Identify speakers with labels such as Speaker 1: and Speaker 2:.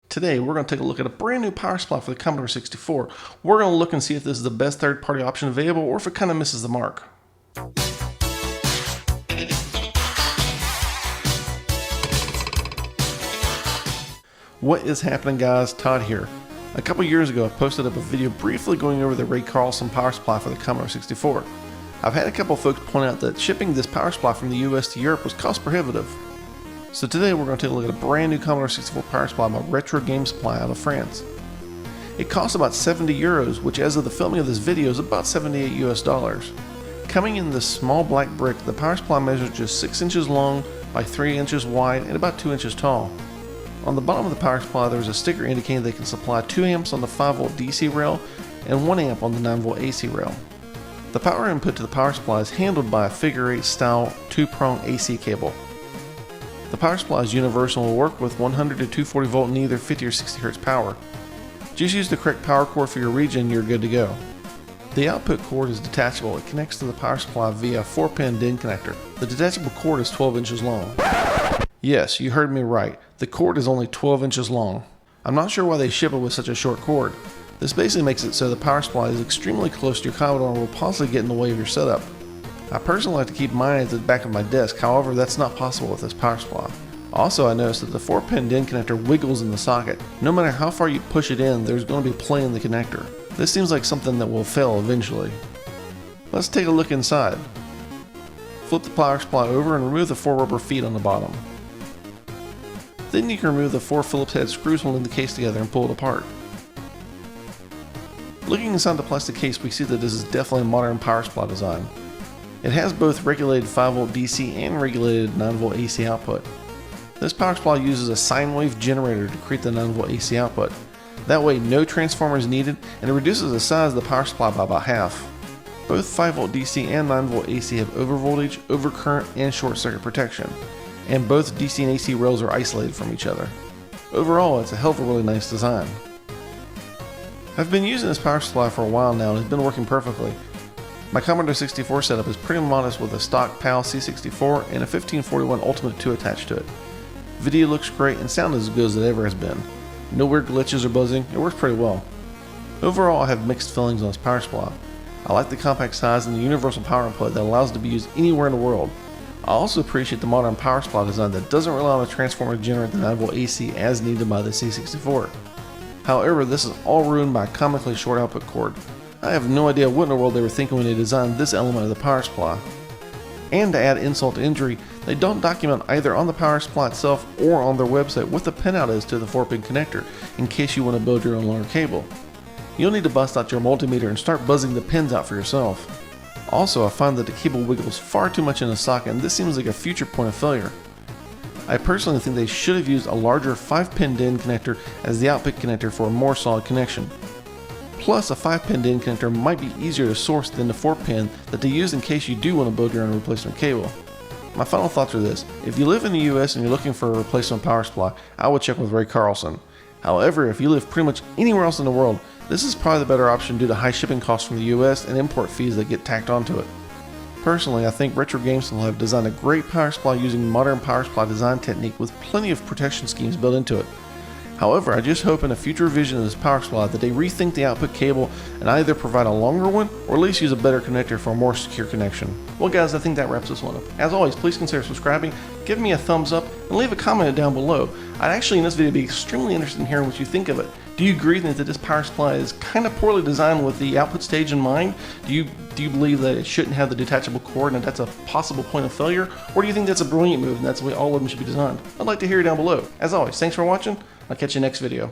Speaker 1: Today we're going to take a look at a brand new power supply for the Commodore 64. We're going to look and see if this is the best third-party option available or if it kind of misses the mark. What is happening, guys? Todd here. A couple years ago I posted up a video briefly going over the Carlsen power supply for the Commodore 64. I've had a couple folks point out that shipping this power supply from the US to Europe was cost prohibitive. So today we're going to take a look at a brand new Commodore 64 power supply by Retro Game Supply out of France. It costs about 70 euros, which as of the filming of this video is about 78 US dollars. Coming in this small black brick, the power supply measures just 6 inches long by 3 inches wide and about 2 inches tall. On the bottom of the power supply there is a sticker indicating they can supply 2 amps on the 5V DC rail and 1 amp on the 9V AC rail. The power input to the power supply is handled by a figure 8 style 2-prong AC cable. The power supply is universal and will work with 100 to 240 volt and either 50 or 60 Hz power. Just use the correct power cord for your region and you're good to go. The output cord is detachable. It connects to the power supply via a 4-pin DIN connector. The detachable cord is 12 inches long. Yes, you heard me right. The cord is only 12 inches long. I'm not sure why they ship it with such a short cord. This basically makes it so the power supply is extremely close to your Commodore and will possibly get in the way of your setup. I personally like to keep mine at the back of my desk, however that's not possible with this power supply. Also, I noticed that the 4-pin DIN connector wiggles in the socket. No matter how far you push it in, there's going to be play in the connector. This seems like something that will fail eventually. Let's take a look inside. Flip the power supply over and remove the 4 rubber feet on the bottom. Then you can remove the 4 Phillips head screws holding the case together and pull it apart. Looking inside the plastic case, we see that this is definitely a modern power supply design. It has both regulated 5V DC and regulated 9V AC output. This power supply uses a sine wave generator to create the 9V AC output. That way no transformer is needed and it reduces the size of the power supply by about half. Both 5V DC and 9V AC have overvoltage, overcurrent, and short circuit protection. And both DC and AC rails are isolated from each other. Overall, it's a hell of a really nice design. I've been using this power supply for a while now and it's been working perfectly. My Commodore 64 setup is pretty modest with a stock PAL C64 and a 1541 Ultimate 2 attached to it. Video looks great and sound is as good as it ever has been. No weird glitches or buzzing, it works pretty well. Overall, I have mixed feelings on this power supply. I like the compact size and the universal power input that allows it to be used anywhere in the world. I also appreciate the modern power supply design that doesn't rely on a transformer to generate the 9V AC as needed by the C64. However, this is all ruined by a comically short output cord. I have no idea what in the world they were thinking when they designed this element of the power supply. And to add insult to injury, they don't document either on the power supply itself or on their website what the pinout is to the 4-pin connector in case you want to build your own longer cable. You'll need to bust out your multimeter and start buzzing the pins out for yourself. Also, I find that the cable wiggles far too much in the socket and this seems like a future point of failure. I personally think they should have used a larger 5-pin DIN connector as the output connector for a more solid connection. Plus, a 5-pin DIN connector might be easier to source than the 4-pin that they use in case you do want to build your own replacement cable. My final thoughts are this: if you live in the US and you're looking for a replacement power supply, I would check with Carlsen. However, if you live pretty much anywhere else in the world, this is probably the better option due to high shipping costs from the US and import fees that get tacked onto it. Personally, I think Retro Game Supply have designed a great power supply using modern power supply design technique with plenty of protection schemes built into it. However, I just hope in a future revision of this power supply that they rethink the output cable and either provide a longer one or at least use a better connector for a more secure connection. Well guys, I think that wraps this one up. As always, please consider subscribing, give me a thumbs up, and leave a comment down below. I'd actually in this video be extremely interested in hearing what you think of it. Do you agree that this power supply is kind of poorly designed with the output stage in mind? Do you believe that it shouldn't have the detachable cord and that's a possible point of failure? Or do you think that's a brilliant move and that's the way all of them should be designed? I'd like to hear you down below. As always, thanks for watching. I'll catch you next video.